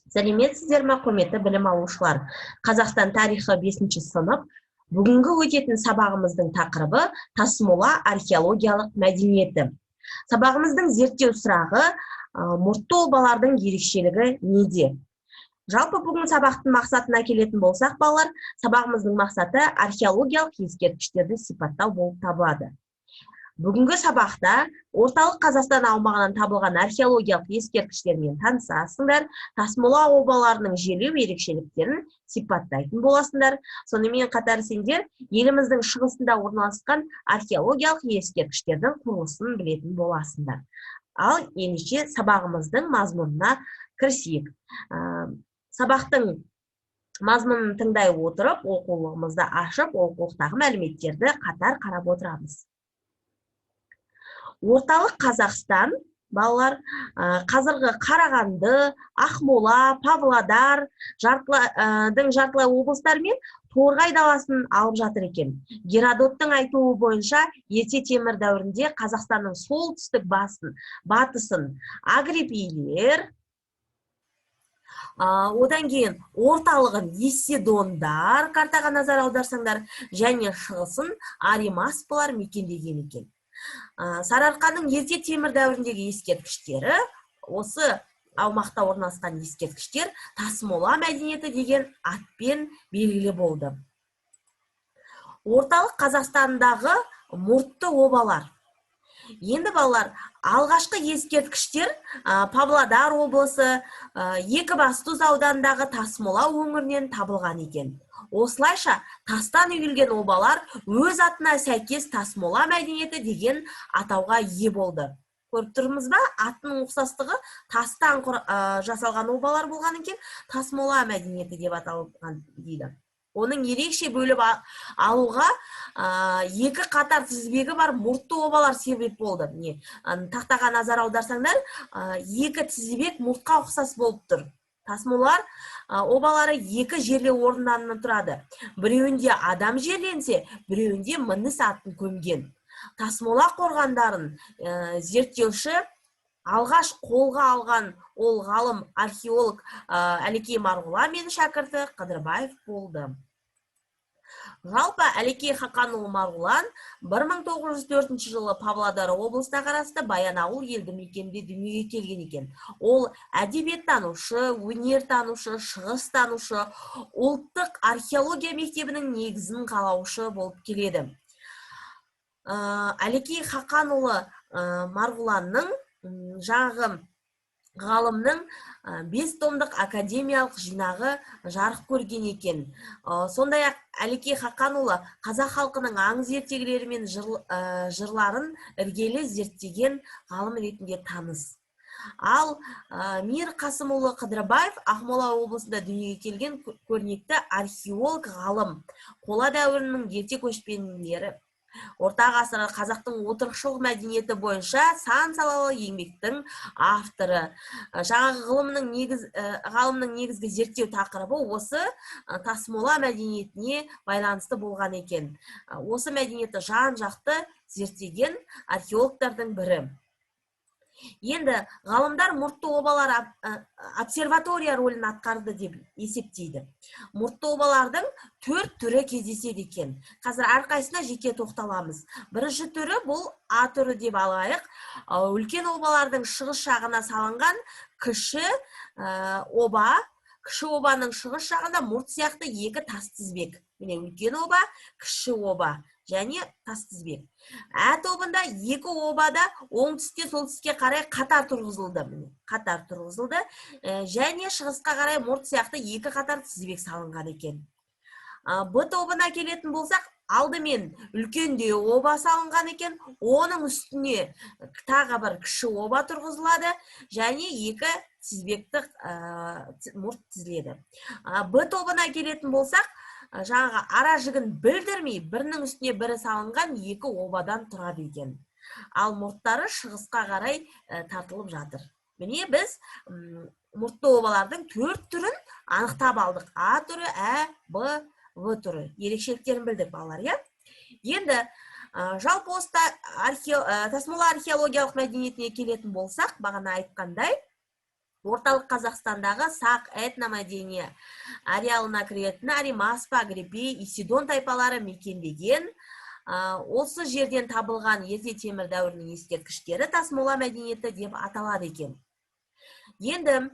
Сәлеметсіздер ме, құрметті білім алушылар? Қазақстан тарихы 5-ші сынып. Бүгінгі өтетін сабағымыздың тақырыбы тасмола археологиялық мәдениеті. Сабағымыздың зерттеу сұрағы мұртты обалардың ерекшелігі неде? Жалпы бүгін сабақтың мақсатына келетін болсақ, балалар, сабағымыздың мақсаты археологиялық ескерткіштерді сипаттау болып табылады. Бүгінгі сабақта орталық Қазақстан аумағынан табылған археологиялық ескерткіштермен танысасыңдар, тасмола обаларының жерлеу ерекшеліктерін сипаттайтын боласыңдар. Сонымен қатар сендер еліміздің шығысында орналасқан археологиялық ескерткіштердің құрылысын білетін боласыңдар. Ал ендеше сабағымыздың мазмұнына кірісейік. Сабақтың мазмұнын тыңдай отырып, оқулығымызды ашып, оқулықтағы мәліметтерді қатар қарап отырамыз. Орталық Қазақстан, балалар, қазіргі Қарағанды, Ақмола, Павлодар, жартылай облыстар мен Торғай даласын алып жатыр екен. Геродоттың айтуы бойынша, ерте темір дәуірінде Қазақстанның солтүстік батысын агриппилер, одан кейін орталығын Есседондар, картаға назар аударсаңдар, және шығысын Аримаспылар мекендеген екен. Сарыарқаның ерте темір дәуіріндегі ескерткіштері, осы аумақта орналасқан ескерткіштер тасмола мәдениеті деген атпен белгілі болды. Орталық Қазақстандағы мұртты обалар. Енді балалар, алғашқы ескерткіштер Павлодар облысы, Екібастұз ауданындағы Тасмола өңірінен табылған екен. Осылайша, тастан үйілген обалар өз атына сәйкес тасмола мәдениеті деген атауға ие болды. Көріп тұрмыз ба? Аттың ұқсастығы тастан жасалған обалар болған екен, тасмола мәдениеті деп аталған дейді. Оның ерекше бөліп алуға екі қатар тізбегі бар мұртты обалар себеп болды. Тақтаға назар аударсаңдар, екі тізбек мұртқа ұқсас болып тұр. Тасмолар обалары екі жерлеу орындарынан тұрады. Біреуінде адам жерленсе, біреуінде мініс атын көмген. Тасмола қорғандарын зерттеуші алғаш қолға алған ол ғалым археолог Әлекей Марғұла мен шәкірті Қыдырбаев болды. Жалпы Әлекей Хақанұлы Марғұлан 1904 жылы Павлодар облысына қарасты Баянауыл елді мекенінде дүниеге келген екен. Ол әдебиеттанушы, өнертанушы, шығыстанушы, ұлттық археология мектебінің негізін қалаушы болып келеді. Әлекей Хақанұлы Марғұланның жаңағы ғалымның 5 томдық академиялық жинағы жарық көрген екен. Сондай-ақ Әлекей Хақанұлы қазақ халқының аңыз ертегілері мен жырларын іргелі зерттеген ғалым ретінде таныс. Ал Мир Қасымұлы Қыдырбаев Ақмола облысында дүниеге келген көрнекті археолог ғалым. Қола дәуірінің ерте көшпенділері. Орта ғасыр қазақтың отырықшылық мәдениеті бойынша сан салалы еңбектің авторы. Жаңағы ғалымның негізгі зерттеу тақырыбы осы тасмола мәдениетіне байланысты болған екен. Осы мәдениетті жан-жақты зерттеген археологтардың бірі. Енді ғалымдар мұртты обалар обсерватория рөлін атқарды деп есептейді. Мұртты обалардың 4 түрі кездеседі екен. Қазір әрқайсына жеке тоқталамыз. Бірінші түрі бұл А түрі деп алайық. Үлкен обалардың шығыс жағына салынған кіші оба. Кіші обаның шығыс жағында мұрт сияқты екі тас тізбек. Міне үлкен оба, кіші оба және тас тізбек. Ә тобында екі обада оңтүстіктен солтүстікке қарай қатар тұрғызылды. Және шығысқа қарай мұрт сияқты екі қатар тізбек салынған екен. Б тобына келетін болсақ, алдымен үлкенде оба салынған екен, оның үстіне тағы бір кіші оба тұрғызылады және екі тізбекті мұрт тізіледі. Б тобына келетін болсақ, жаңағы ара жігін білдірмей, бірінің үстіне бірі салынған екі обадан тұрады екен. Ал мұрттары шығысқа қарай тартылып жатыр. Міне біз мұртты обалардың 4 түрін анықтап алдық. А түрі, Ә, Б, В түрі. Ерекшеліктерін білдік, балалар, иә? Енді жалпы осы тасмола археологиялық мәдениетіне келетін болсақ, бағана айтқандай, Орталық Қазақстандағы сақ этномәдени ареалына кіретін Аримаспа, Агриппей, Исидон тайпалары мекендеген. Осы жерден табылған ерте темір дәуірінің ескерткіштері тасмола мәдениеті деп аталады екен. Енді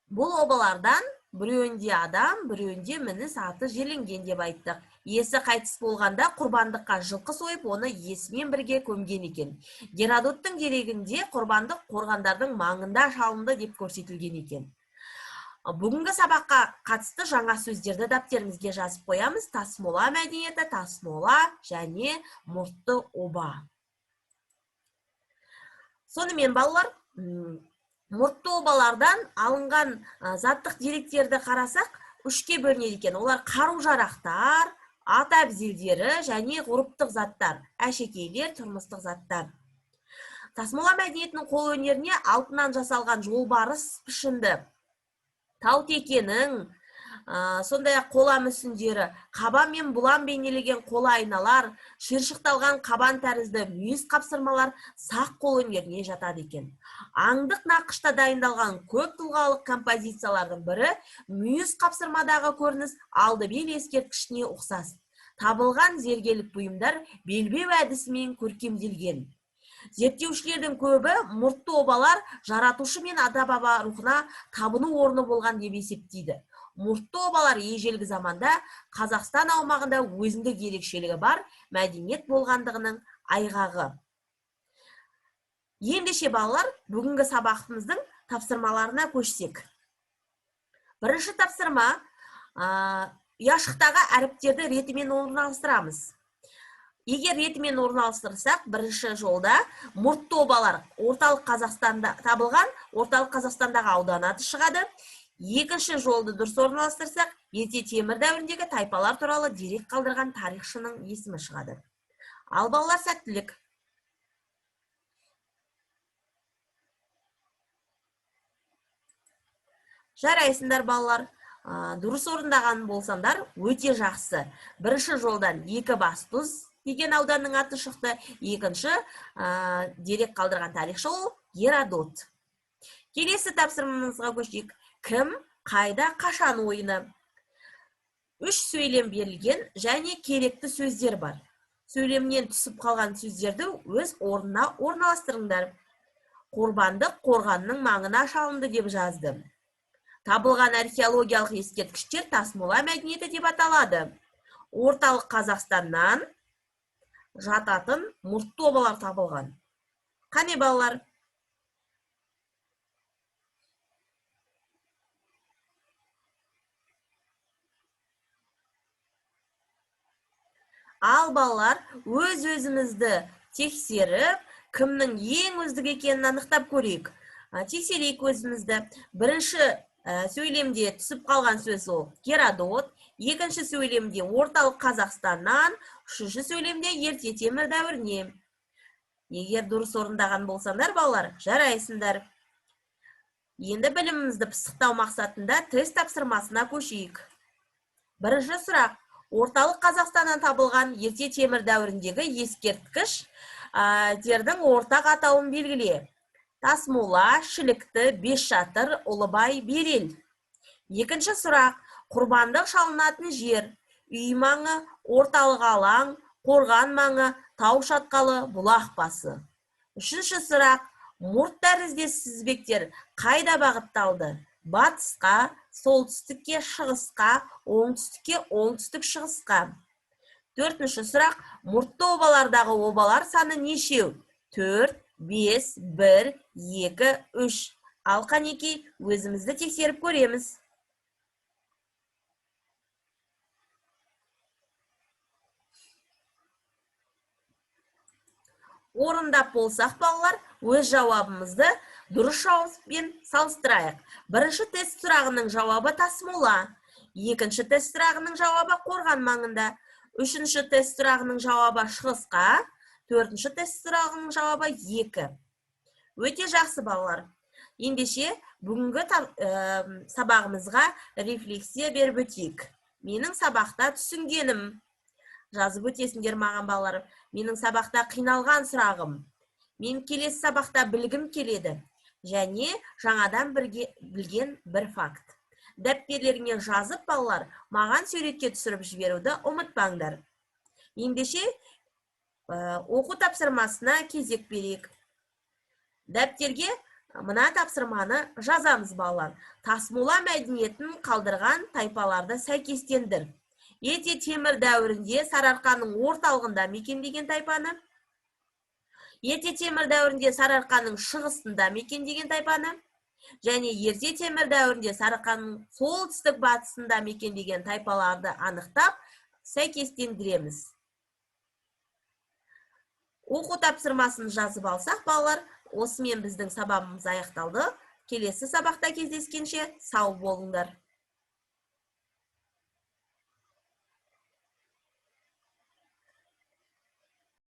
бұл обалардан біреуінде адам, біреуінде мініс аты жерленген деп айттық. Иесі қайтыс болғанда құрбандыққа жылқы сойып, оны иесімен бірге көмген екен. Геродоттың дерегінде құрбандық қорғандардың маңында шалынды деп көрсетілген екен. Бүгінгі сабаққа қатысты жаңа сөздерді дәптерімізге жазып қоямыз. Тасмола мәдениеті, тасмола және мұртты оба. Сонымен балалар, мұртты обалардан алынған заттық деректерді қарасақ, үшке бөлінеді екен. Олар қару-жарақтар, ат әбзелдері және ғұрыптық заттар, әшекейлер, тұрмыстық заттар. Тасмола мәдениетінің қол өнеріне алтыннан жасалған жолбарыс пішінді таутекенің, сондай-ақ қола мүсіндері, қабан мен бұлан бейнелеген қола айналар, шиыршықталған қабан тәрізді мүйіз қапсырмалар сақ қол өнеріне жатады екен. Аңдық нақышта дайындалған көп тұлғалық композициялардың бірі мүйіз қапсырмадағы көрініс Алдыбел ескерткішіне ұқсас. Табылған зергерлік бұйымдар белбеу әдісімен көркемделген. Зерттеушілердің көбі мұртты обалар жаратушы мен ата-баба рухына табыну орны болған деп есептейді. Мұртты обалар ежелгі заманда Қазақстан аумағында өзіндік ерекшелігі бар мәдениет болғандығының айғағы. Ендеше балалар, бүгінгі сабағымыздың тапсырмаларына көшсек. Бірінші тапсырма, ұяшықтағы әріптерді ретімен орналастырамыз. Егер ретімен орналастырсақ, бірінші жолда мұртты обалар орталық Қазақстанда табылған, орталық Қазақстандағы аудан аты шығады. Екінші жолды дұрыс орналастырсақ, ерте темір дәуіріндегі тайпалар туралы дерек қалдырған тарихшының есімі шығады. Ал балалар, сәттілік. Жарайсыңдар балалар. Дұрыс орындаған болсаңдар, өте жақсы. Бірінші жолдан екі Бастұз деген ауданның аты шықты. Екінші дерек қалдырған тарихшы ол Геродот. Келесі тапсырмамызға көшейік. Кім, қайда, қашан ойыны. Үш сөйлем берілген және керекті сөздер бар. Сөйлемнен түсіп қалған сөздерді өз орнына орналастырыңдар. Құрбандық қорғанның маңына шалынды деп жазды. Табылған археологиялық ескерткіштер тасмола мәдениеті деп аталады. Орталық Қазақстаннан жататын мұртты обалар табылған. Қане балалар? Ал балалар, өз-өзімізді тексеріп, кімнің ең өздік екенін анықтап көрейік. Тексерейік өзімізді. Бірінші сөйлемде түсіп қалған сөз ол Геродот, екінші сөйлемде орталық Қазақстаннан, үшінші сөйлемде ерте темір дәуіріне. Егер дұрыс орындаған болсаңдар, балалар, жарайсыңдар. Енді білімімізді пысықтау мақсатында тест тапсырмасына көшейік. Бірінші сұрақ. Орталық Қазақстаннан табылған ерте темір дәуіріндегі ескерткіш тердің ортақ атауын белгіле. Тасмола, Шілікті, Бесшатыр, Ұлыбай, Берел. Екінші сұрақ. Құрбандық шалынатын жер. Үй маңы, орталық алаң, қорған маңы, тау шатқалы, бұлақ басы. Үшінші сұрақ. Мұрт тәріздес тізбектер қайда бағытталды? Батысқа, солтүстікке, шығысқа, оңтүстікке, оңтүстік-шығысқа. Төртінші сұрақ. Мұртты обалардағы обалар саны нешеу? 4, 5, 1, 2, 3. Ал қанекей, өзімізді тексеріп көреміз. Орындап болсақ, балалар, өз жауабымызды дұрыс жауаппен салыстырайық. Бірінші тест сұрағының жауабы тасмола. Екінші тест сұрағының жауабы қорған маңында. Үшінші тест сұрағының жауабы шығысқа. Төртінші тест сұрағының жауабы 2. Өте жақсы балалар. Ендеше бүгінгі сабағымызға рефлексия беріп өтейік. Менің сабақта түсінгенім. Жазып өтесіңдер маған балалар. Менің сабақта қиналған сұрағым. Мен келесі сабақта білгім келеді. және жаңадан білген бір факт. Дәптерлеріңе жазып балалар, маған суретке түсіріп жіберуді ұмытпаңдар. Ендеше оқу тапсырмасына кезек берейік. Дәптерге мына тапсырманы жазамыз балалар. Тасмула мәдениетін қалдырған тайпаларды сәйкестендір. Ерте темір дәуірінде Сарыарқаның орталығында мекендеген тайпаны, ерте темір дәуірінде Сарыарқаның шығысында мекендеген тайпаны, және ерте темір дәуірінде Сарыарқаның солтүстік батысында мекендеген тайпаларды анықтап, сәйкестендіреміз. Оқу тапсырмасын жазып алсақ, балалар, осымен біздің сабағымыз аяқталды. Келесі сабақта кездескенше сау болыңдар.